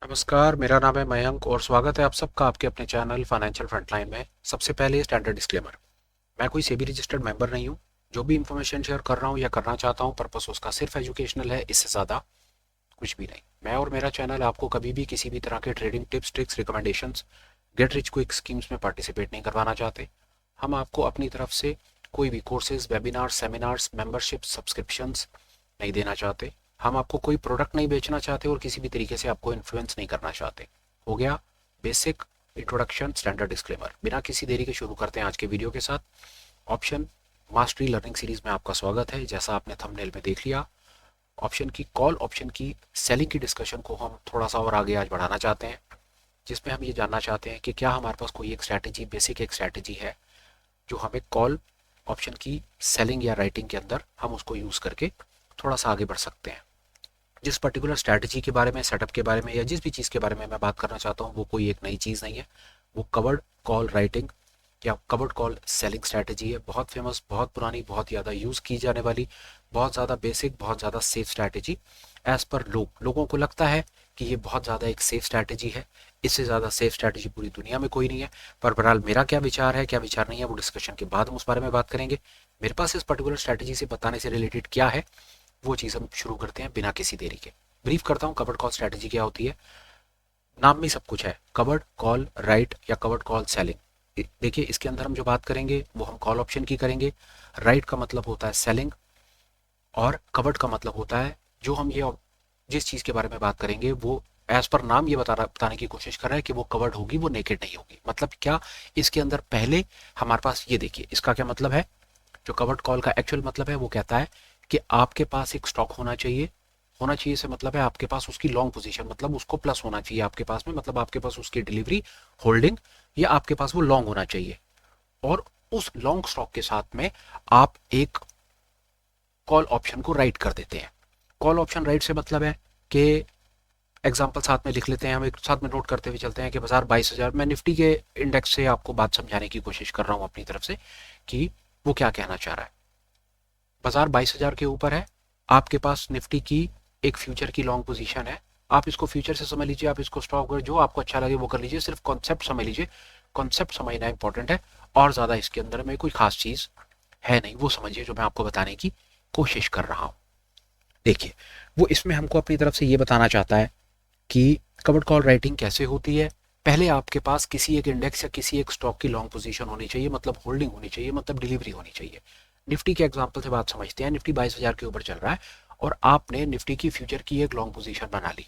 नमस्कार, मेरा नाम है मयंक और स्वागत है आप सबका आपके अपने चैनल फाइनेंशियल फ्रंटलाइन में। सबसे पहले स्टैंडर्ड डिस्क्लेमर। मैं कोई सेबी रजिस्टर्ड मेंबर नहीं हूँ। जो भी इंफॉर्मेशन शेयर कर रहा हूँ या करना चाहता हूँ, पर्पस उसका सिर्फ एजुकेशनल है, इससे ज़्यादा कुछ भी नहीं। मैं और मेरा चैनल आपको कभी भी किसी भी तरह के trading tips, tricks, recommendations, get rich quick schemes में पार्टिसिपेट नहीं करवाना चाहते। हम आपको अपनी तरफ से कोई भी courses, webinar, seminars, membership, subscriptions नहीं देना चाहते। हम आपको कोई प्रोडक्ट नहीं बेचना चाहते और किसी भी तरीके से आपको इन्फ्लुएंस नहीं करना चाहते। हो गया बेसिक इंट्रोडक्शन, स्टैंडर्ड डिस्क्लेमर। बिना किसी देरी के शुरू करते हैं आज के वीडियो के साथ। ऑप्शन मास्टरी लर्निंग सीरीज में आपका स्वागत है। जैसा आपने थंबनेल में देख लिया, ऑप्शन की कॉल ऑप्शन की सेलिंग की डिस्कशन को हम थोड़ा सा और आगे आज बढ़ाना चाहते हैं, जिसमें हम ये जानना चाहते हैं कि क्या हमारे पास कोई एक स्ट्रैटेजी, बेसिक एक स्ट्रैटेजी है जो हमें कॉल ऑप्शन की सेलिंग या राइटिंग के अंदर हम उसको यूज़ करके थोड़ा सा आगे बढ़ सकते हैं। जिस पर्टिकुलर स्ट्रैटेजी के बारे में, सेटअप के बारे में या जिस भी चीज़ के बारे में मैं बात करना चाहता हूँ, वो कोई एक नई चीज़ नहीं है। वो कवर्ड कॉल राइटिंग या कवर्ड कॉल सेलिंग स्ट्रैटेजी है। बहुत फेमस, बहुत पुरानी, बहुत ज़्यादा यूज़ की जाने वाली, बहुत ज़्यादा बेसिक, बहुत ज़्यादा सेफ स्ट्रैटेजी। एज़ पर लोगों को लगता है कि ये बहुत ज़्यादा एक सेफ स्ट्रैटेजी है। इससे ज़्यादा सेफ स्ट्रैटेजी पूरी दुनिया में कोई नहीं है। पर बहरहाल मेरा क्या विचार है, क्या विचार नहीं है, वो डिस्कशन के बाद हम उस बारे में बात करेंगे। मेरे पास इस पर्टिकुलर स्ट्रैटेजी से बताने से रिलेटेड क्या है, वो चीज़ हम शुरू करते हैं बिना किसी देरी के। ब्रीफ करता हूँ कवर्ड कॉल स्ट्रैटेजी क्या होती है। नाम में सब कुछ है, कवर्ड कॉल राइट या कवर्ड कॉल सेलिंग। देखिए, इसके अंदर हम जो बात करेंगे वो हम कॉल ऑप्शन की करेंगे। राइट का मतलब होता है सेलिंग और कवर्ड का मतलब होता है जो हम ये जिस चीज़ के बारे में बात करेंगे वो एज पर नाम ये बताने की कोशिश कर रहा है कि वो कवर्ड होगी, वो नेकेड नहीं होगी। मतलब क्या, इसके अंदर पहले हमारे पास ये देखिए, इसका क्या मतलब है। जो कवर्ड कॉल का एक्चुअल मतलब है वो कहता है कि आपके पास एक स्टॉक होना चाहिए। होना चाहिए से मतलब है आपके पास उसकी लॉन्ग पोजीशन, मतलब उसको प्लस होना चाहिए आपके पास में, मतलब आपके पास उसकी डिलीवरी, होल्डिंग, या आपके पास वो लॉन्ग होना चाहिए। और उस लॉन्ग स्टॉक के साथ में आप एक कॉल ऑप्शन को राइट कर देते हैं। कॉल ऑप्शन राइट से मतलब है कि एग्जाम्पल साथ में लिख लेते हैं, हम एक साथ में नोट करते हुए चलते हैं कि बाजार 22,000, मैं निफ्टी के इंडेक्स से आपको बात समझाने की कोशिश कर रहा हूँ अपनी तरफ से कि वो क्या कहना चाह रहा है। बाजार 22,000 के ऊपर है, आपके पास निफ्टी की एक फ्यूचर की लॉन्ग पोजीशन है। आप इसको फ्यूचर से समझ लीजिए, आप इसको स्टॉक, जो आपको अच्छा लगे वो कर लीजिए, सिर्फ कॉन्सेप्ट समझ लीजिए। कॉन्सेप्ट समझना इंपॉर्टेंट है, और ज़्यादा इसके अंदर में कोई खास चीज़ है नहीं, वो समझिए जो मैं आपको बताने की कोशिश कर रहा हूँ। देखिए, वो इसमें हमको अपनी तरफ से ये बताना चाहता है कि कवर्ड कॉल राइटिंग कैसे होती है। पहले आपके पास किसी एक इंडेक्स या किसी एक स्टॉक की लॉन्ग पोजीशन होनी चाहिए, मतलब होल्डिंग होनी चाहिए, मतलब डिलीवरी होनी चाहिए। निफ्टी के एग्जांपल से बात समझते हैं। निफ्टी 22,000 के ऊपर चल रहा है और आपने निफ्टी की फ्यूचर की एक लॉन्ग पोजीशन बना ली।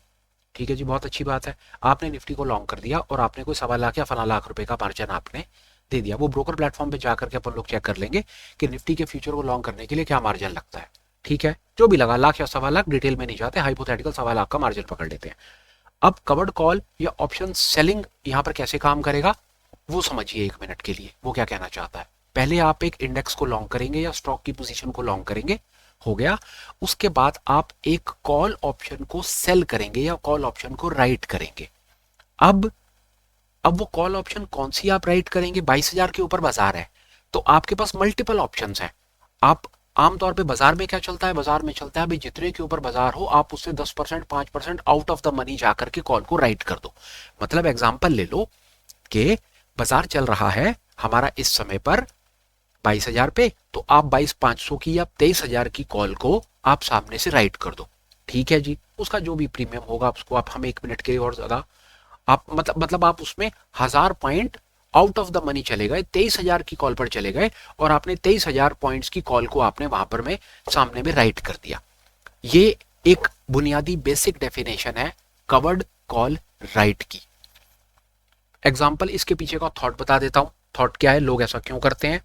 ठीक है जी, बहुत अच्छी बात है। आपने निफ्टी को लॉन्ग कर दिया और आपने कोई 1.25 लाख या फला लाख रुपए का मार्जिन आपने दे दिया। वो ब्रोकर प्लेटफॉर्म पे जाकर के अपन लोग चेक कर लेंगे कि निफ्टी के फ्यूचर को लॉन्ग करने के लिए क्या मार्जिन लगता है। ठीक है, जो भी लगा, लाख या 1.25 लाख, डिटेल में नहीं जाते, हाइपोथेटिकल 1.25 लाख का मार्जिन पकड़ लेते हैं। अब कवर्ड कॉल या ऑप्शन सेलिंग यहाँ पर कैसे काम करेगा वो समझिए एक मिनट के लिए। वो क्या कहना चाहता है, पहले आप एक इंडेक्स को लॉन्ग करेंगे या स्टॉक की पोजीशन को लॉन्ग करेंगे, हो गया। उसके बाद आप एक कॉल ऑप्शन को सेल करेंगे या कॉल ऑप्शन को राइट करेंगे। अब अब वो कॉल ऑप्शन कौन सी आप राइट करेंगे। 22,000 के ऊपर बाजार है तो आपके पास मल्टीपल ऑप्शंस हैं। आप आमतौर पे बाजार में क्या चलता है, बाजार में चलता है भाई जितने के ऊपर बाजार हो आप उससे 10%, 5% आउट ऑफ द मनी जाकर के कॉल को राइट कर दो। मतलब एग्जांपल ले लो कि बाजार चल रहा है हमारा इस समय पर 22,000 पे, तो आप 22,500 की या 23,000 की कॉल को आप सामने से राइट कर दो। ठीक है जी, उसका जो भी प्रीमियम होगा उसको आप, हम एक मिनट के लिए और ज्यादा, आप मतलब आप उसमें 1,000 point out of the money चले गए, 23,000 की कॉल पर चले गए और आपने 23,000 पॉइंट्स की कॉल को आपने वहां पर में सामने में राइट कर दिया। ये एक बुनियादी बेसिक डेफिनेशन है कवर्ड कॉल राइट की। एग्जाम्पल इसके पीछे का थॉट बता देता हूं। थॉट क्या है, लोग ऐसा क्यों करते हैं।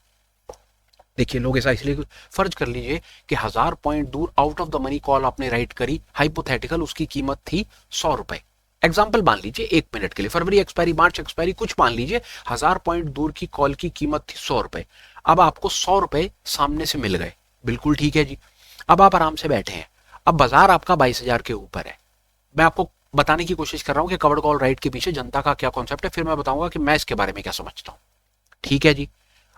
देखिए, लोग ऐसा इसलिए, फर्ज कर लीजिए कि 1,000 पॉइंट दूर out of the money call आपने राइट करी, हाइपोथेटिकल उसकी कीमत थी 100 रुपए। एग्जाम्पल मान लीजिए एक मिनट के लिए, फरवरी एक्सपायरी, मार्च एक्सपायरी, कुछ मान लीजिए, 1,000 पॉइंट दूर की कॉल की कीमत थी 100 रुपए। अब आपको 100 रुपए सामने से मिल गए, बिल्कुल ठीक है जी। अब आप आराम से बैठे हैं। अब बाजार आपका 22,000 के ऊपर है। मैं आपको बताने की कोशिश कर रहा हूं कि कवर्ड कॉल राइट के पीछे जनता का क्या कॉन्सेप्ट है, फिर मैं बताऊंगा कि मैं इसके बारे में क्या समझता हूं। ठीक है जी।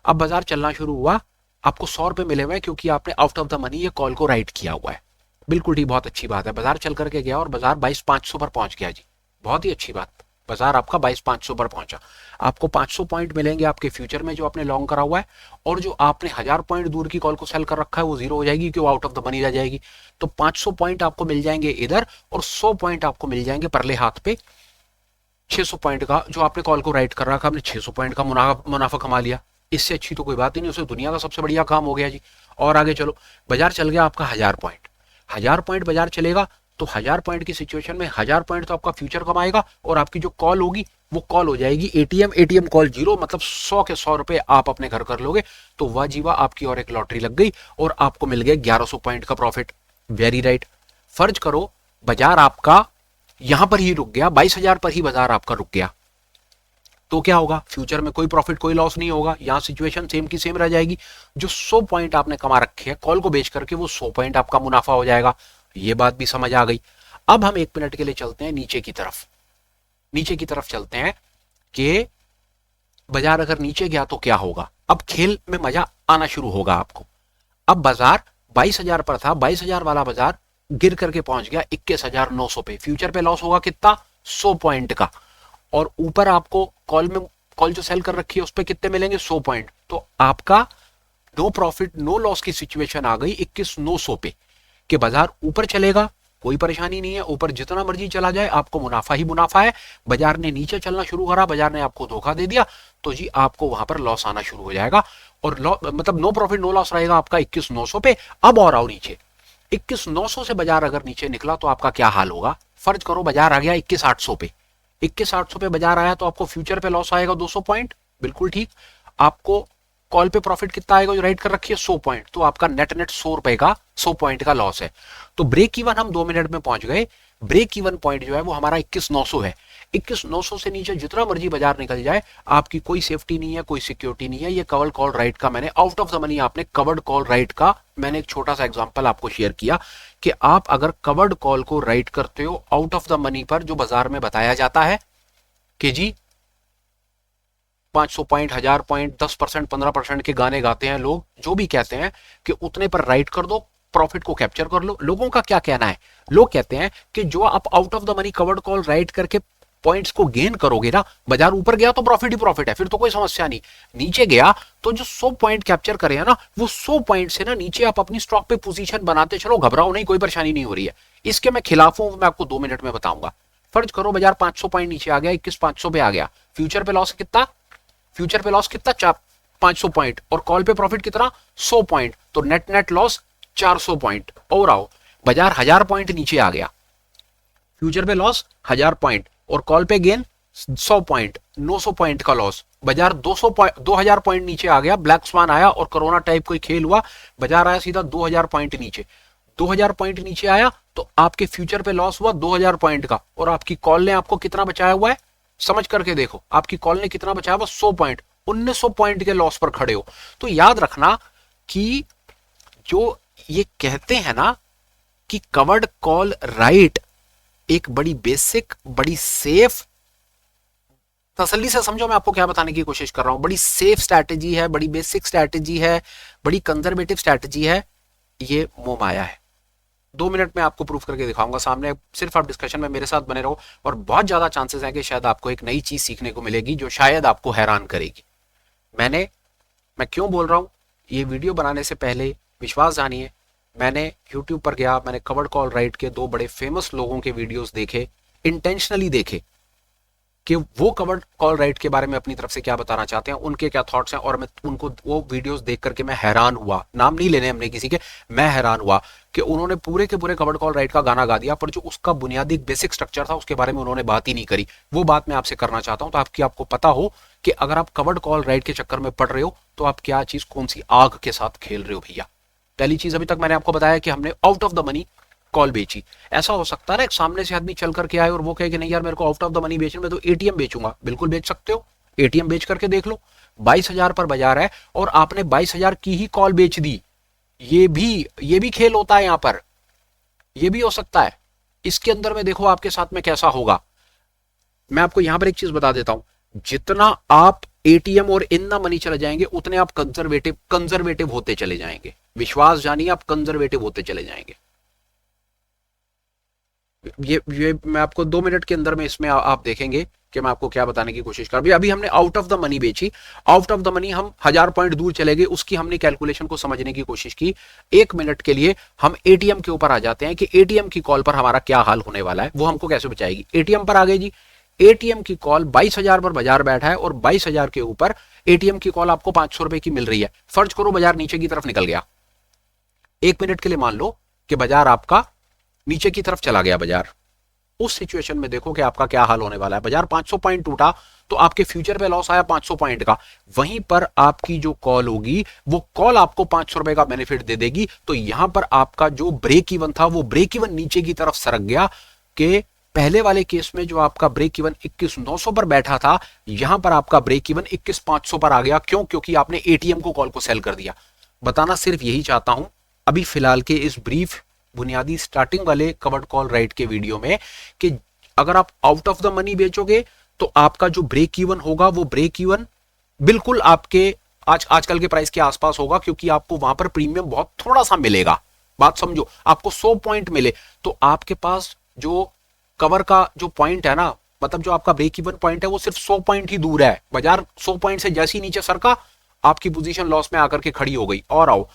अब बाजार चलना शुरू हुआ, आपको 100 रुपए मिले हुए क्योंकि आपने आउट ऑफ द मनी ये कॉल को राइट किया हुआ है। बिल्कुल ठीक, बहुत अच्छी बात है। बाजार चल करके गया और बाजार 22,500 पर पहुंच गया जी। बहुत ही अच्छी बात, बाजार आपका 22,500 पर पहुंचा। आपको 500 पॉइंट मिलेंगे आपके फ्यूचर में जो आपने लॉन्ग करा हुआ है, और जो आपने 1000 पॉइंट दूर की कॉल को सेल कर रखा है वो जीरो हो जाएगी, क्यों, आउट ऑफ द मनी रह जाएगी। तो 500 पॉइंट आपको मिल जाएंगे इधर, और 100 पॉइंट आपको मिल जाएंगे परले हाथ पे। 600 पॉइंट का जो आपने कॉल को राइट कर रखा, आपने 600 पॉइंट का मुनाफा कमा लिया। इससे अच्छी तो कोई बात ही नहीं, उसे दुनिया का सबसे बढ़िया काम हो गया जी। और आगे चलो, बाजार चल गया आपका 1000 पॉइंट, 1000 पॉइंट बाजार चलेगा, तो 1000 पॉइंट की सिचुएशन में 1000 पॉइंट तो आपका फ्यूचर कमाएगा, और आपकी जो कॉल होगी वो कॉल हो जाएगी एटीएम कॉल जीरो, मतलब 100 के 100 रुपए आप अपने घर कर लोगे। तो वाह जीवा, आपकी और एक लॉटरी लग गई, और आपको मिल गया 1100 पॉइंट का प्रॉफिट। Very right. फर्ज करो बाजार आपका यहां पर ही रुक गया, 22,000 पर ही बाजार आपका रुक गया, तो क्या होगा, फ्यूचर में कोई प्रॉफिट कोई लॉस नहीं होगा, यहां सिचुएशन सेम की सेम रह जाएगी। जो 100 पॉइंट आपने कमा रखे हैं कॉल को बेच करके, वो 100 पॉइंट आपका मुनाफा हो जाएगा। ये बात भी समझ आ गई। अब हम 1 मिनट के लिए चलते हैं नीचे की तरफ, नीचे की तरफ चलते हैं कि बाजार अगर नीचे गया तो क्या होगा। अब खेल में मजा आना शुरू होगा आपको। अब बाजार 22,000 पर था, 22,000 वाला बाजार गिर करके पहुंच गया 21,900 पे। फ्यूचर पे लॉस होगा कितना, 100 पॉइंट का, और ऊपर आपको कॉल जो सेल कर रखी है उस पर कितने मिलेंगे, 100 पॉइंट। तो आपका नो प्रॉफिट नो लॉस की सिचुएशन आ गई 21,900 पे, कि बाजार ऊपर चलेगा कोई परेशानी नहीं है, ऊपर जितना मर्जी चला जाए आपको मुनाफा ही मुनाफा है। बाजार ने नीचे चलना शुरू करा, बाजार ने आपको धोखा दे दिया, तो जी आपको वहां पर लॉस आना शुरू हो जाएगा, और मतलब नो प्रॉफिट नो लॉस रहेगा आपका 21,900 पे। अब और आओ नीचे, 21,900 से बाजार अगर नीचे निकला तो आपका क्या हाल होगा। फर्ज करो बाजार आ गया 21,800 पे, 21,800 पे बाजार आया, तो आपको फ्यूचर पे लॉस आएगा 200 पॉइंट, बिल्कुल ठीक। आपको कॉल पे प्रॉफिट कितना आएगा जो राइट कर रखी है, 100 पॉइंट, तो आपका नेट 100 रुपए का 100 पॉइंट का लॉस है। तो ब्रेक इवन हम 2 मिनट में पहुंच गए। ब्रेक इवन पॉइंट जो है वो हमारा 21,900 है। 21,900 से नीचे जितना मर्जी बाजार निकल जाए, आपकी कोई सेफ्टी नहीं है, कोई सिक्योरिटी नहीं है। ये कवर्ड कॉल राइट का मैंने आउट ऑफ द मनी, आपने कवर्ड कॉल राइट का मैंने एक छोटा सा एग्जांपल आपको शेयर किया कि आप अगर कवर्ड कॉल को राइट करते हो आउट ऑफ द मनी पर, जो बाजार में बताया जाता है कि जी 500 पॉइंट, 1000 पॉइंट, 10%, 15% के गाने गाते हैं लोग, जो भी कहते हैं कि उतने पर राइट कर दो, प्रॉफिट को कैप्चर कर लो। लोगों का क्या कहना है, लोग कहते हैं कि जो आप out of the money covered call right करके पॉइंट्स को गेन करोगे ना, बाजार ऊपर गया तो प्रॉफिट ही प्रॉफिट है, फिर तो कोई समस्या नहीं। नीचे गया तो जो 100 पॉइंट कैप्चर करे है ना, वो 100 पॉइंट से ना नीचे आप अपनी स्टॉक पे पोजीशन बनाते चलो, घबराओ नहीं, कोई परेशानी नहीं हो रही है। इसके मैं खिलाफ हूं, मैं आपको 2 मिनट में बताऊंगा। फर्ज करो बाजार 500 पॉइंट नीचे आ गया, 21,500 पे आ गया, फ्यूचर पे लॉस कितना, फ्यूचर पे लॉस कितना, 500 पॉइंट, और कॉल पे प्रॉफिट कितना, 100 पॉइंट, तो नेट लॉस 400 पॉइंट। और आओ बाजार 1000 पॉइंट नीचे आ गया, फ्यूचर पे लॉस 1000 पॉइंट, और कॉल पे गेन 100 पॉइंट, 900 पॉइंट का लॉस। बाजार 2000 पॉइंट नीचे आ गया, ब्लैक स्वान आया और कोरोना टाइप कोई खेल हुआ, बाजार आया सीधा 2000 पॉइंट नीचे। 2000 पॉइंट नीचे आया तो आपके फ्यूचर पे लॉस हुआ 2000 पॉइंट का, और आपकी कॉल ने आपको कितना बचाया हुआ है, समझ करके देखो, आपकी कॉल ने कितना बचाया हुआ, 100 पॉइंट, 1900 पॉइंट के लॉस पर खड़े हो। तो याद रखना कि जो ये कहते हैं ना कि कवर्ड कॉल राइट एक बड़ी बेसिक, बड़ी सेफ, तसल्ली से समझो मैं आपको क्या बताने की कोशिश कर रहा हूं, बड़ी सेफ स्ट्रैटेजी है, बड़ी बेसिक स्ट्रैटेजी है, बड़ी कंजर्वेटिव स्ट्रैटेजी है, ये मोह माया है। 2 मिनट में आपको प्रूफ करके दिखाऊंगा सामने, सिर्फ आप डिस्कशन में मेरे साथ बने रहो, और बहुत ज्यादा चांसेस हैं कि शायद आपको एक नई चीज सीखने को मिलेगी जो शायद आपको हैरान करेगी। मैं क्यों बोल रहा हूं, ये वीडियो बनाने से पहले विश्वास जानिए, मैंने यूट्यूब पर गया, मैंने कवर्ड कॉल राइट के 2 बड़े फेमस लोगों के वीडियोस देखे, इंटेंशनली देखे कि वो कवर्ड कॉल राइट के बारे में अपनी तरफ से क्या बताना चाहते हैं, उनके क्या थॉट्स हैं, और मैं उनको वो वीडियोस देख करके मैं हैरान हुआ, नाम नहीं लेने हमने किसी के, मैं हैरान हुआ कि उन्होंने पूरे के पूरे कवर्ड कॉल राइट का गाना गा दिया, पर जो उसका बुनियादी बेसिक स्ट्रक्चर था उसके बारे में उन्होंने बात ही नहीं करी। वो बात मैं आपसे करना चाहता हूं, तो आपको पता हो कि अगर आप कवर्ड कॉल राइट के चक्कर में पड़ रहे हो तो आप क्या चीज, कौन सी आग के साथ खेल रहे हो भैया। पहली चीज, अभी तक मैंने आपको बताया कि हमने out of the money call बेची। ऐसा हो सकता है ना, एक सामने से आदमी चल करके आए और वो कहे कि नहीं यार मेरे को आउट ऑफ द मनी बेचना, मैं तो एटीएम बेचूंगा। बिल्कुल बेच सकते हो, एटीएम बेच करके देख लो। 22,000 पर बाजार है और आपने 22,000 की ही कॉल बेच दी, ये भी खेल होता है यहां पर, ये भी हो सकता है। इसके अंदर में देखो आपके साथ में कैसा होगा। मैं आपको यहां पर एक चीज बता देता हूं, जितना आप एटीएम और इन द मनी चले जाएंगे उतने आप कंजर्वेटिव होते चले जाएंगे। विश्वास जानिए, आप कंजर्वेटिव होते चले जाएंगे। ये मैं आपको 2 मिनट के अंदर में इसमें आप देखेंगे कि मैं आपको क्या बताने की कोशिश कर। अभी हमने आउट ऑफ द मनी बेची, आउट ऑफ द मनी हम 1000 पॉइंट दूर चले गए, उसकी हमने कैलकुलेशन को समझने की कोशिश की। 1 मिनट के लिए हम एटीएम के ऊपर आ जाते हैं कि एटीएम की कॉल पर हमारा क्या हाल होने वाला है, वो हमको कैसे बचाएगी। एटीएम पर आ गए जी, एटीएम की कॉल 22,000 पर बाजार बैठा है और 22,000 के ऊपर एटीएम की कॉल आपको 500 रुपए की मिल रही है। फर्ज करो बाजार नीचे की तरफ निकल गया, 1 मिनट के लिए मान लो कि बाजार आपका नीचे की तरफ चला गया बाजार। उस सिचुएशन में देखो कि आपका क्या हाल होने वाला है। बाजार 500 पॉइंट टूटा तो आपके फ्यूचर पे लॉस आया 500 पॉइंट का, वहीं पर आपकी जो कॉल होगी वो कॉल आपको 500 रुपए का बेनिफिट दे देगी। तो यहां पर आपका जो ब्रेक इवन था वो ब्रेक इवन नीचे की तरफ सरक गया कि पहले वाले केस में जो आपका ब्रेक इवन 21,900 पर बैठा था, यहां पर आपका ब्रेक इवन 21,500 पर आ गया। क्यों? क्योंकि आपने एटीएम को कॉल को सेल कर दिया। बताना सिर्फ यही चाहता हूं अभी फिलहाल के इस ब्रीफ बुनियादी स्टार्टिंग वाले कवर्ड कॉल राइट के वीडियो में कि अगर आप आउट ऑफ द मनी बेचोगे तो आपका जो ब्रेक इवन होगा वो ब्रेक इवन बिल्कुल आपके आजकल के प्राइस के आसपास होगा, क्योंकि आपको वहां पर प्रीमियम बहुत थोड़ा सा मिलेगा। बात समझो, आपको 100 पॉइंट मिले तो आपके पास जो कवर का जो पॉइंट है ना, मतलब जो आपका ब्रेक इवन पॉइंट है वो सिर्फ 100 पॉइंट ही दूर है। बाजार 100 पॉइंट से जैसे ही नीचे सरका आपकी पोजीशन लॉस में आकर के खड़ी हो गई। और आओ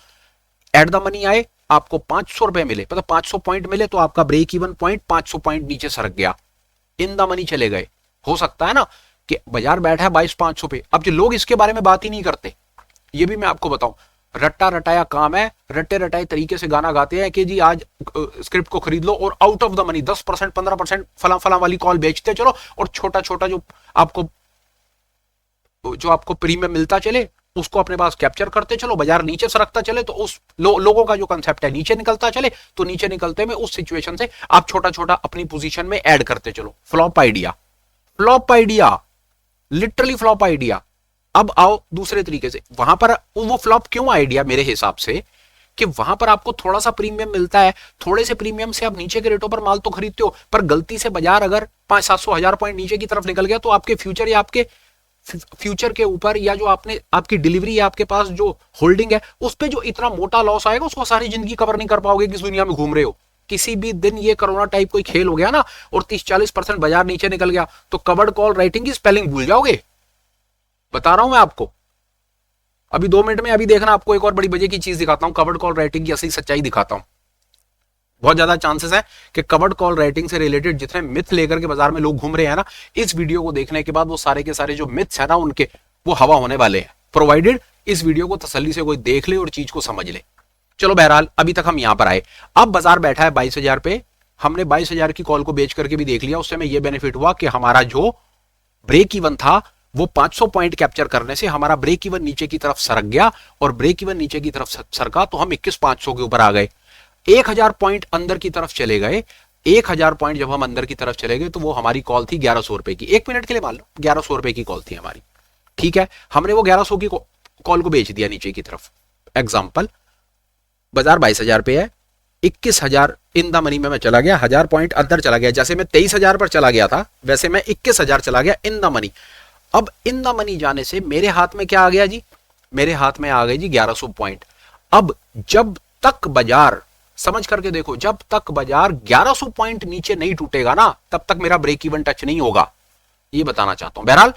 एट द मनी आए, आपको 500 रुपए मिले, मतलब 500 पॉइंट मिले तो आपका ब्रेक इवन पॉइंट 500 पॉइंट नीचे सरक गया, इन द मनी चले गए। हो सकता है ना कि बाजार बैठा है 22,500 पे। अब जो लोग इसके बारे में बात ही नहीं करते, ये भी मैं आपको बताऊं, रट्टा रटाया काम है, रट्टे रटाए तरीके से गाना गाते हैं कि जी आज स्क्रिप्ट को खरीद लो और आउट ऑफ द मनी 10% 15% फला फला वाली कॉल बेचते चलो और छोटा छोटा जो आपको प्रीमियम मिलता चले उसको अपने पास कैप्चर करते चलो। बाजार नीचे सरकता चले तो उस लोगों का जो कंसेप्ट है नीचे निकलता चले, तो नीचे निकलते में उस सिचुएशन से आप छोटा छोटा अपनी पोजीशन में ऐड करते चलो। Flop idea, flop idea, literally flop idea. अब आओ दूसरे तरीके से, वहां पर वो फ्लॉप क्यों आइडिया मेरे हिसाब से कि वहां पर आपको थोड़ा सा प्रीमियम मिलता है, थोड़े से प्रीमियम से आप नीचे के रेटों पर माल तो खरीदते हो, पर गलती से बाजार अगर 500-700 हजार पॉइंट नीचे की तरफ निकल गया तो आपके फ्यूचर या आपके फ्यूचर के ऊपर या जो आपने आपकी डिलीवरी या आपके पास जो होल्डिंग है उस पर जो इतना मोटा लॉस आएगा उसको सारी जिंदगी कवर नहीं कर पाओगे किस दुनिया में घूम रहे हो। किसी भी दिन ये कोरोना टाइप कोई खेल हो गया ना और 30-40% बाजार नीचे निकल गया तो कवर्ड कॉल राइटिंग की स्पेलिंग भूल जाओगे, बता रहा हूं मैं आपको। अभी 2 मिनट में अभी देखना आपको एक और बड़ी वजह की चीज दिखाता हूं, कवर्ड कॉल राइटिंग की असली सच्चाई दिखाता हूं। बहुत ज्यादा चांसेस है कि कवर्ड कॉल राइटिंग से रिलेटेड जितने मिथ लेकर के बाजार में लोग घूम रहे हैं ना, इस वीडियो को देखने के बाद वो सारे के सारे जो मिथ्स है ना उनके वो हवा होने वाले हैं, प्रोवाइडेड इस वीडियो को तसल्ली से कोई देख ले और चीज को समझ ले। चलो बहरहाल अभी तक हम यहां पर आए, अब बाजार बैठा है 22,000 पे, हमने 22,000 की कॉल को बेच करके भी देख लिया। उससे हमें यह बेनिफिट हुआ कि हमारा जो ब्रेक इवन था वो 500 पॉइंट कैप्चर करने से हमारा ब्रेक इवन नीचे की तरफ सरक गया और ब्रेक इवन नीचे की तरफ सरका तो हम 21,500 के ऊपर आ गए। 1,000 पॉइंट अंदर की तरफ चले गए, 1,000 पॉइंट जब हम अंदर की तरफ चले गए तो वो हमारी कॉल थी 1,100 रुपए की। 1 मिनट के लिए मान लो 1,100 रुपए की कॉल थी हमारी, ठीक है। हमने वो 1,100 की कॉल को बेच दिया नीचे की तरफ। एग्जाम्पल, बाजार 22,000 पे है, 21,000 इन द मनी में मैं चला गया, 1,000 पॉइंट अंदर चला गया। जैसे मैं 23,000 पर चला गया था वैसे मैं 21,000 चला गया इन द मनी। अब इन द मनी जाने से मेरे हाथ में क्या आ गया जी, मेरे हाथ में आ गए जी 1,100 पॉइंट। अब जब तक बाजार, समझ करके देखो, जब तक बाजार 1,100 पॉइंट नीचे नहीं टूटेगा ना तब तक मेरा ब्रेक इवन टच नहीं होगा, ये बताना चाहता हूं। बहरहाल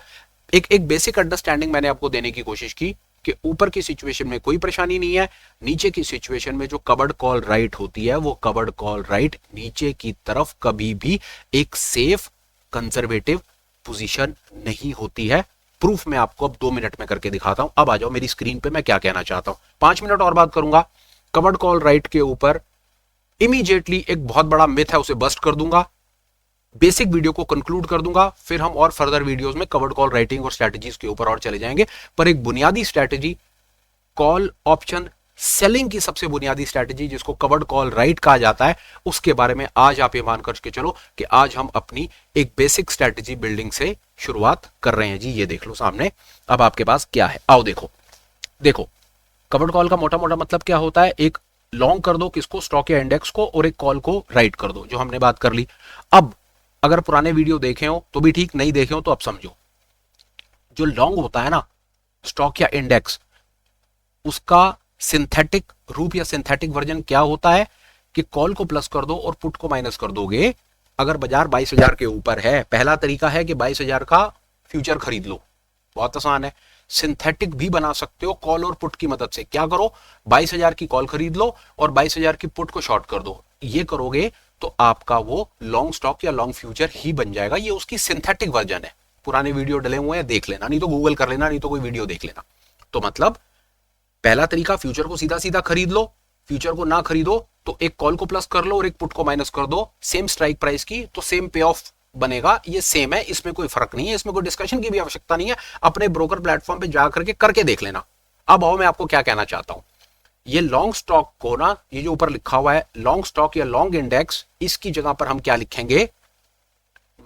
एक बेसिक अंडरस्टैंडिंग मैंने आपको देने की कोशिश की कि ऊपर की सिचुएशन में कोई परेशानी नहीं है, नीचे की सिचुएशन में जो कवर्ड कॉल राइट होती है वो कवर्ड कॉल राइट नीचे की तरफ कभी भी एक सेफ कंजर्वेटिव पोजीशन नहीं होती है। प्रूफ मैं आपको अब 2 मिनट में करके दिखाता हूं। अब आ जाओ मेरी स्क्रीन पे, मैं क्या कहना चाहता हूं। 5 मिनट और बात करूंगा कवर्ड कॉल राइट के ऊपर, इमीडिएटली एक बहुत बड़ा मिथ है उसे बस्ट कर दूंगा, बेसिक वीडियो को कंक्लूड कर दूंगा, फिर हम और फर्दर वीडियोस में कवर्ड कॉल राइटिंग और स्ट्रेटजीज के ऊपर और चले जाएंगे। पर एक बुनियादी स्ट्रेटजी, कॉल ऑप्शन सेलिंग की सबसे बुनियादी स्ट्रेटजी जिसको कवर्ड कॉल राइट कहा जाता है, उसके बारे में आज आप ये मान करके चलो कि आज हम अपनी एक बेसिक स्ट्रेटजी बिल्डिंग से शुरुआत कर रहे हैं जी। ये देख लो सामने, अब आपके पास क्या है, आओ देखो। देखो कवर्ड कॉल का मोटा मोटा मतलब क्या होता है, एक लॉन्ग कर दो किसको, स्टॉक या इंडेक्स को, और एक कॉल को राइट कर दो, जो हमने बात कर ली। अब अगर पुराने वीडियो देखे हो तो भी ठीक, नहीं देखे हो तो अब समझो, जो लॉन्ग होता है ना स्टॉक या इंडेक्स, उसका सिंथेटिक रूप या सिंथेटिक वर्जन क्या होता है कि कॉल को प्लस कर दो और पुट को माइनस कर दोगे अगर बाजार 22,000 के ऊपर है, पहला तरीका है कि 22,000 का फ्यूचर खरीद लो, बहुत आसान है। सिंथेटिक भी बना सकते हो कॉल और पुट की मदद से। क्या करो, 22,000 की कॉल खरीद लो और 22,000 की पुट को शॉर्ट कर दो। ये करोगे तो आपका वो लॉन्ग स्टॉक या लॉन्ग फ्यूचर ही बन जाएगा। ये उसकी सिंथेटिक वर्जन है। पुराने वीडियो डले हुए हैं, देख लेना, नहीं तो गूगल कर लेना, नहीं तो कोई वीडियो देख लेना। तो मतलब पहला तरीका, फ्यूचर को सीधा सीधा खरीद लो। फ्यूचर को ना खरीदो तो एक कॉल को प्लस कर लो और एक पुट को माइनस कर दो, सेम स्ट्राइक प्राइस की, तो सेम पे ऑफ बनेगा। ये सेम है, इसमें कोई फर्क नहीं है, इसमें कोई डिस्कशन की भी आवश्यकता नहीं है। अपने ब्रोकर प्लेटफॉर्म पे जा करके देख लेना। अब आओ, मैं आपको क्या कहना चाहता हूं। ये लॉन्ग स्टॉक को ना, ये जो ऊपर लिखा हुआ है लॉन्ग स्टॉक या लॉन्ग इंडेक्स, इसकी जगह पर हम क्या लिखेंगे,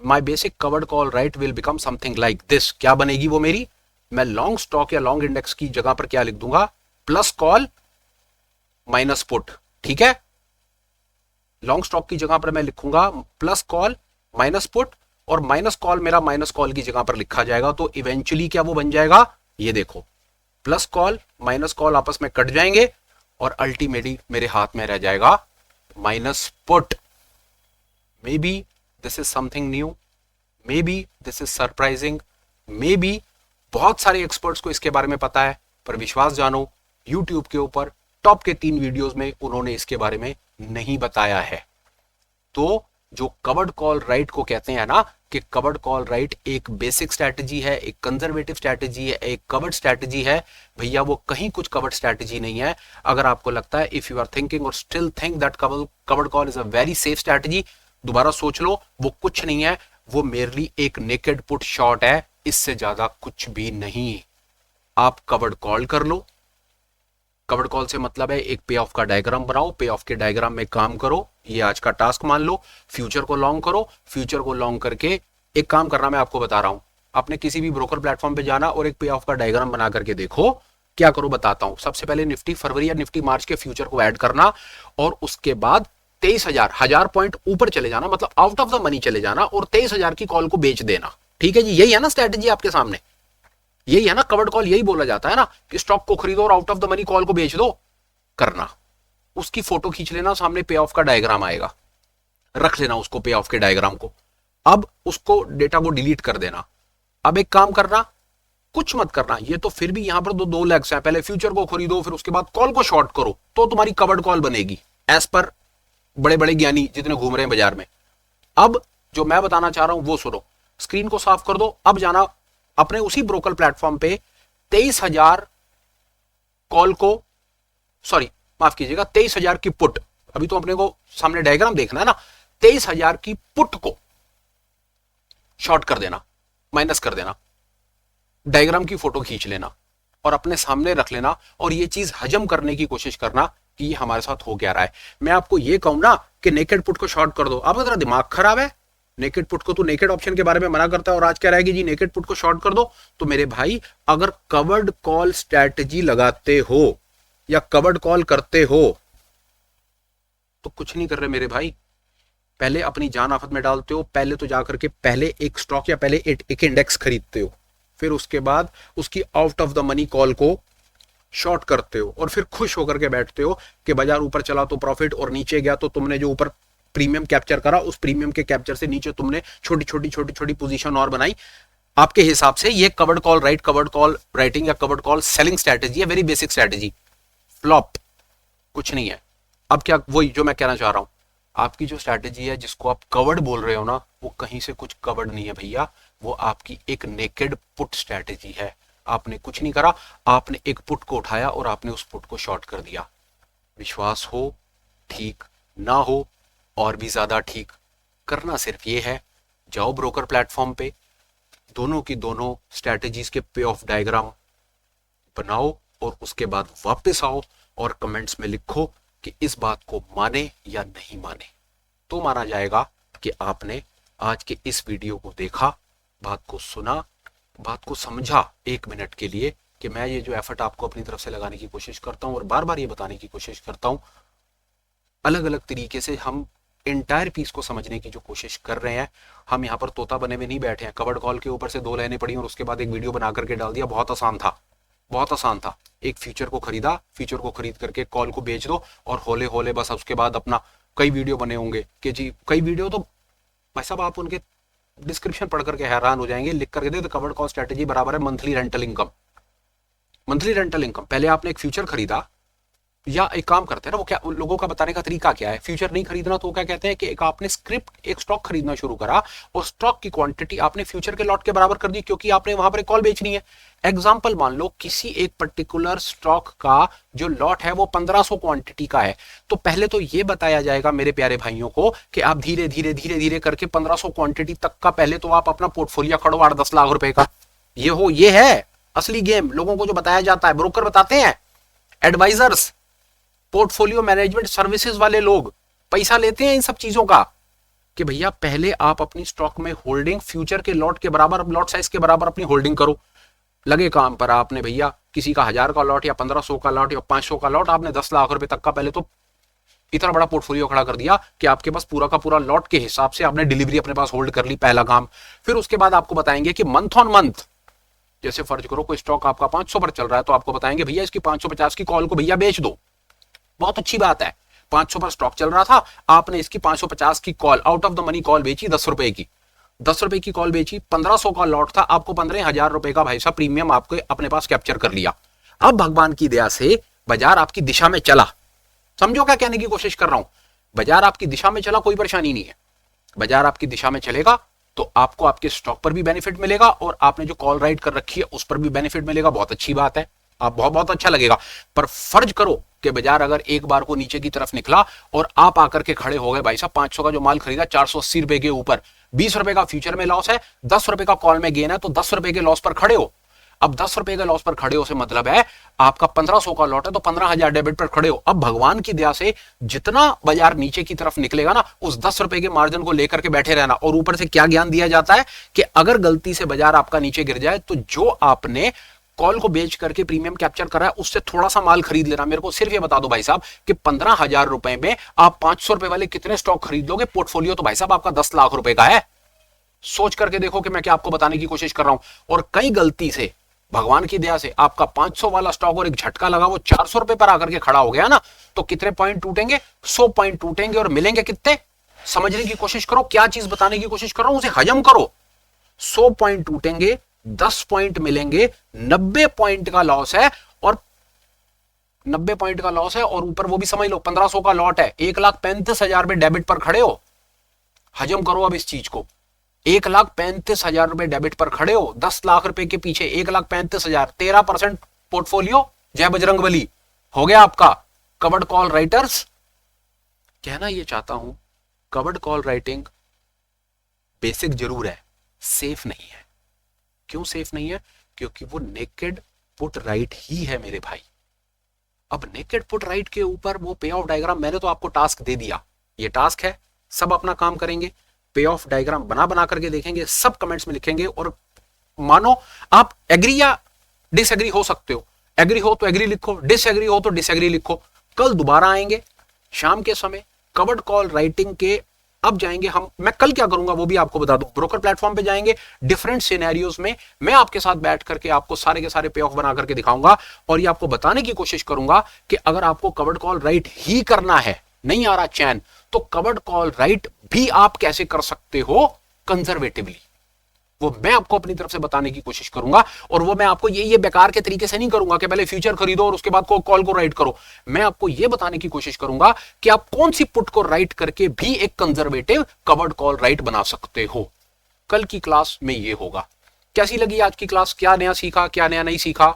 my basic covered call right will become something like this. क्या बनेगी वो मेरी, मैं लॉन्ग स्टॉक या लॉन्ग इंडेक्स की जगह पर क्या लिख दूंगा, प्लस कॉल माइनस पुट। ठीक है, लॉन्ग स्टॉक की जगह पर मैं लिखूंगा प्लस कॉल माइनस पुट, और माइनस कॉल मेरा माइनस कॉल की जगह पर लिखा जाएगा। तो इवेंचुअली क्या वो बन जाएगा, ये देखो, प्लस कॉल माइनस कॉल आपस में कट जाएंगे और अल्टीमेटली मेरे हाथ में रह जाएगा minus put. May be this is something new, may be this is surprising, may be बहुत सारे एक्सपर्ट्स को इसके बारे में पता है, पर विश्वास जानो, यूट्यूब के ऊपर टॉप के 3 वीडियोस में उन्होंने इसके बारे में नहीं बताया है। तो जो कवर्ड कॉल राइट को कहते हैं ना, कि कवर्ड कॉल राइट एक बेसिक स्ट्रैटेजी है, एक कंजर्वेटिव स्ट्रैटेजी है, एक कवर्ड स्ट्रैटेजी है, भैया वो कहीं कुछ कवर्ड स्ट्रैटेजी नहीं है। अगर आपको लगता है, इफ यू आर थिंकिंग और still think that covered call is a very safe strategy, दोबारा सोच लो, वो कुछ नहीं है, वो मेरली एक नेकेड पुट शॉर्ट है, इससे ज्यादा कुछ भी नहीं। आप कवर्ड कॉल कर लो। कवर्ड कॉल से मतलब है एक पे ऑफ का डायग्राम बनाओ, पे ऑफ के डायग्राम में काम करो, ये आज का टास्क मान लो। फ्यूचर को लॉन्ग करो, फ्यूचर को लॉन्ग करके एक काम करना, मैं आपको बता रहा हूं, अपने किसी भी ब्रोकर प्लेटफॉर्म पे जाना और एक पे ऑफ का डायग्राम बना करके देखो। क्या करो बताता हूं। सबसे पहले निफ्टी फरवरी या निफ्टी मार्च के फ्यूचर को ऐड करना, और उसके बाद 23,000 पॉइंट ऊपर चले जाना, मतलब आउट ऑफ द मनी चले जाना, और 23,000 की कॉल को बेच देना। ठीक है जी, यही है ना स्ट्रैटेजी आपके सामने, यही है ना कवर्ड कॉल, यही बोला जाता है ना कि स्टॉक को खरीदो और out of the money call को बेच दो। करना, उसकी फोटो खींच लेना, सामने पे ऑफ का डायग्राम आएगा, रख लेना उसको, पे ऑफ के डायग्राम को। अब उसको डेटा को डिलीट कर देना। अब एक काम करना, कुछ मत करना, ये तो फिर भी यहां पर दो लेग्स हैं, पहले फ्यूचर को खरीदो फिर उसके बाद कॉल को शॉर्ट करो, तो तुम्हारी कवर्ड कॉल बनेगी, एज पर बड़े बड़े ज्ञानी जितने घूम रहे हैं बाजार में। अब जो मैं बताना चाह रहा हूं वो सुनो, स्क्रीन को साफ कर दो। अब जाना अपने उसी ब्रोकर प्लेटफॉर्म पे 23,000 कॉल को, सॉरी माफ कीजिएगा, 23,000 की पुट, अभी तो अपने को सामने डायग्राम देखना है ना, 23,000 की पुट को शॉर्ट कर देना, माइनस कर देना, डायग्राम की फोटो खींच लेना और अपने सामने रख लेना, और ये चीज हजम करने की कोशिश करना कि ये हमारे साथ हो क्या रहा है। मैं आपको ये कहूं ना कि नेकेड पुट को शॉर्ट कर दो, आपका तेरा दिमाग खराब है, नेकेड पुट को तो नेकेड ऑप्शन के बारे में मना करता है और आज कह रहा है कि जी नेकेड पुट को शॉर्ट कर दो। तो मेरे भाई, अगर कवर्ड कॉल स्ट्रैटेजी लगाते हो या कवर्ड कॉल करते हो तो कुछ नहीं कर रहे मेरे भाई, पहले अपनी जान आफत में डालते हो। पहले तो जाकर के पहले एक स्टॉक या पहले एक इंडेक्स खरीदते हो, फिर उसके बाद उसकी out of the money call को शॉर्ट करते हो, और फिर खुश होकर के बैठते हो कि बाजार ऊपर चला तो प्रॉफिट और नीचे गया तो तुमने जो ऊपर प्रीमियम कैप्चर करा, उस प्रीमियम के कैप्चर से नीचे तुमने छोटी छोटी पोजीशन और बनाई। आपके हिसाब से ये covered call right, covered call writing या कवर्ड कॉल सेलिंग स्ट्रैटेजी है, वेरी बेसिक स्ट्रैटेजी, फ्लॉप, कुछ नहीं है। अब क्या, वही जो मैं कहना चाह रहा हूं, आपकी जो स्ट्रैटेजी है जिसको आप कवर्ड बोल रहे हो ना, वो कहीं से कुछ कवर्ड नहीं है भैया, वो आपकी एक नेकेड पुट स्ट्रैटेजी है। आपने कुछ नहीं करा, आपने एक पुट को उठाया और आपने उस पुट को शॉर्ट कर दिया। विश्वास हो ठीक, ना हो और भी ज्यादा ठीक, करना सिर्फ ये है, जाओ ब्रोकर प्लेटफॉर्म पे, दोनों की दोनों स्ट्रैटेजीज के पे ऑफ डायग्राम बनाओ और उसके बाद वापस आओ और कमेंट्स में लिखो कि इस बात को माने या नहीं माने। तो माना जाएगा कि आपने आज के इस वीडियो को देखा, बात को सुना, बात को समझा 1 मिनट के लिए कि मैं ये जो एफर्ट आपको अपनी तरफ से लगाने की कोशिश करता हूं और बार बार ये बताने की कोशिश करता हूं, अलग अलग तरीके से हम इंटायर पीस को समझने की जो कोशिश कर रहे हैं। हम यहाँ पर तोता बने में नहीं बैठे हैं, कवर्ड कॉल के ऊपर से 2 लाइनें पड़ी और उसके बाद एक वीडियो बना करके डाल दिया। बहुत आसान था, बहुत आसान था। एक फ्यूचर को खरीदा, फ्यूचर को खरीद करके कॉल को बेच दो और होले होले बस उसके बाद अपना कई वीडियो बने होंगे कि जी, कई वीडियो तो भाई साहब आप उनके डिस्क्रिप्शन पढ़ करके हैरान हो जाएंगे, लिख करके दे कवर्ड कॉल स्ट्रेटेजी बराबर है monthly rental income. Monthly rental income, पहले आपने एक फ्यूचर खरीदा, या एक काम करते हैं ना, वो क्या लोगों का बताने का तरीका क्या है, फ्यूचर नहीं खरीदना तो क्या कहते हैं कि एक आपने स्क्रिप्ट एक स्टॉक खरीदना शुरू करा और स्टॉक की क्वांटिटी आपने फ्यूचर के लॉट के बराबर कर दी, क्योंकि आपने वहां पर एक कॉल बेचनी है। एग्जांपल मान लो किसी एक पर्टिकुलर स्टॉक का जो लॉट है वो 1500 क्वांटिटी का है, तो पहले तो ये बताया जाएगा मेरे प्यारे भाइयों को कि आप धीरे धीरे धीरे धीरे करके 1500 क्वांटिटी तक का पहले तो आप अपना पोर्टफोलियो खड़ो 8-10 लाख रुपए का। ये है असली गेम, लोगों को जो बताया जाता है, ब्रोकर बताते हैं, एडवाइजर्स, पोर्टफोलियो मैनेजमेंट सर्विसेज वाले लोग पैसा लेते हैं इन सब चीजों का, कि भैया पहले आप अपनी स्टॉक में होल्डिंग फ्यूचर के लॉट के बराबर, लॉट साइज के बराबर अपनी होल्डिंग करो। लगे काम पर आपने भैया किसी का 1000 का लॉट या 1500 का लॉट या 500 का लॉट, आपने 10 लाख रुपए तक का पहले तो इतना बड़ा पोर्टफोलियो खड़ा कर दिया कि आपके पास पूरा का पूरा लॉट के हिसाब से आपने डिलीवरी अपने पास होल्ड कर ली, पहला काम। फिर उसके बाद आपको बताएंगे कि मंथ ऑन मंथ, जैसे फर्ज करो कोई स्टॉक आपका 500 पर चल रहा है, तो आपको बताएंगे भैया इसकी 550 की कॉल को भैया बेच दो। बहुत अच्छी बात है, 500 पर स्टॉक चल रहा था, आपने इसकी 550 की call out of the money call बेची 10 रुपए की, 10 रुपए की कॉल बेची, 1500 का लॉट था, आपको 15,000 रुपए का भाई साहब प्रीमियम आपको अपने पास कैप्चर कर लिया। अब भगवान की दया से बाजार आपकी दिशा में चला, समझो क्या कहने की कोशिश कर रहा हूं, बाजार आपकी दिशा में चला, कोई परेशानी नहीं है, बाजार आपकी दिशा में चलेगा तो आपको आपके स्टॉक पर भी बेनिफिट मिलेगा और आपने जो कॉल राइट कर रखी है उस पर भी बेनिफिट मिलेगा, बहुत अच्छी बात है, आप बहुत बहुत अच्छा लगेगा। पर फर्ज करो कि बाजार अगर एक बार को नीचे की तरफ निकला और आप आकर के खड़े हो गए, भाई साहब 500 का जो माल खरीदा 480 रुपए के ऊपर, 20 रुपए का फ्यूचर में लॉस है, 10 रुपए का कॉल में गेन है, तो 10 रुपए के लॉस पर खड़े हो। अब 10 रुपए के लॉस पर खड़े हो से मतलब है आपका 1500 का लॉट है तो 15,000 डेबिट पर खड़े हो। अब भगवान की दया से जितना बाजार नीचे की तरफ निकलेगा ना, उस 10 रुपए के मार्जिन को लेकर के बैठे रहना। और ऊपर से क्या ज्ञान दिया जाता है कि अगर गलती से बाजार आपका नीचे गिर जाए तो जो आपने कॉल को बेच करके प्रीमियम कैप्चर करा है उससे थोड़ा सा माल खरीद लेना। मेरे को सिर्फ ये बता दो भाई साहब कि 15,000 रुपए में आप 500 रुपए वाले कितने स्टॉक खरीद लोगे? पोर्टफोलियो तो भाई साहब आपका 10 लाख रुपए का है। सोच करके देखो कि मैं क्या आपको बताने की कोशिश कर रहा हूं। और कई गलती से भगवान की दया से आपका 500 वाला स्टॉक और एक झटका लगा वो 400 रुपए पर आकर के खड़ा हो गया ना, तो कितने पॉइंट टूटेंगे? 100 पॉइंट टूटेंगे और मिलेंगे कितने? समझने की कोशिश करो क्या चीज बताने की कोशिश कर रहा हूं, उसे हजम करो। 100 पॉइंट टूटेंगे, 10 पॉइंट मिलेंगे, 90 पॉइंट का लॉस है, और 90 पॉइंट का लॉस है और ऊपर वो भी समझ लो 1500 का लॉट है, 1,35,000 में डेबिट पर खड़े हो। हजम करो अब इस चीज को, 1,35,000 रुपए डेबिट पर खड़े हो, 10 लाख रुपए के पीछे 1,35,000, 13% पोर्टफोलियो, जय बजरंगबली, हो गया आपका कवर्ड कॉल राइटर्स। कहना यह चाहता हूं कवर्ड कॉल राइटिंग बेसिक जरूर है, सेफ नहीं है। क्यों सेफ नहीं है? क्योंकि वो नेकेड पुट राइट ही है मेरे भाई। अब नेकेड पुट राइट के ऊपर वो पे ऑफ डायग्राम, मैंने तो आपको टास्क दे दिया, ये टास्क है, सब अपना काम करेंगे, पे ऑफ डायग्राम बना करके देखेंगे, सब कमेंट्स में लिखेंगे, और मानो आप एग्री या डिसएग्री हो सकते हो, एग्री हो तो एग्री लिखो, डिसएग्री हो तो डिसएग्री लिखो। कल दोबारा आएंगे शाम के समय कवर्ड कॉल राइटिंग के। अब जाएंगे हम, मैं कल क्या करूंगा वो भी आपको बता दूं, ब्रोकर प्लेटफॉर्म पे जाएंगे, डिफरेंट सिनेरियोज में मैं आपके साथ बैठ करके आपको सारे के सारे पे ऑफ बना करके दिखाऊंगा, और ये आपको बताने की कोशिश करूंगा कि अगर आपको कवर्ड कॉल राइट ही करना है, नहीं आ रहा चैन, तो कवर्ड कॉल राइट भी आप कैसे कर सकते हो कंजर्वेटिवली, वो मैं आपको अपनी तरफ से बताने की कोशिश करूंगा। और वो मैं आपको ये बेकार के तरीके से नहीं करूंगा कि पहले फ्यूचर खरीदो और उसके बाद कॉल को राइट करो। मैं आपको ये बताने की कोशिश करूंगा कि आप कौन सी पुट को राइट करके भी एक कंजर्वेटिव कवर्ड कॉल राइट बना सकते हो। कल की क्लास में ये होगा। कैसी लगी आज की क्लास? क्या नया सीखा, क्या नया नहीं सीखा,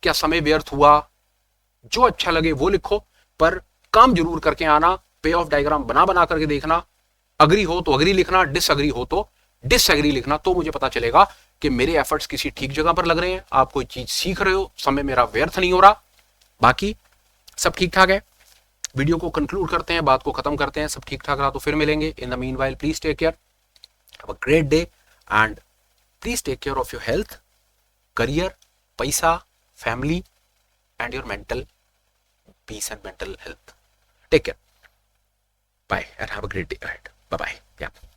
क्या समय व्यर्थ हुआ? जो अच्छा लगे वो लिखो, पर काम जरूर करके आना, पे ऑफ डायग्राम बना करके देखना, अग्री हो तो अग्री लिखना, डिसअग्री हो तो डिसएग्री लिखना, तो मुझे पता चलेगा कि मेरे एफर्ट्स किसी ठीक जगह पर लग रहे हैं, आप कोई चीज सीख रहे हो, समय मेरा व्यर्थ नहीं हो रहा। बाकी सब ठीक ठाक है, वीडियो को कंक्लूड करते हैं, बात को खत्म करते हैं। सब ठीक ठाक रहा तो फिर मिलेंगे। In the meanwhile please take care, have a great day, and please take care of your health, career, पैसा, family and your mental peace and mental health. Take care, bye and have a great day ahead. Bye bye.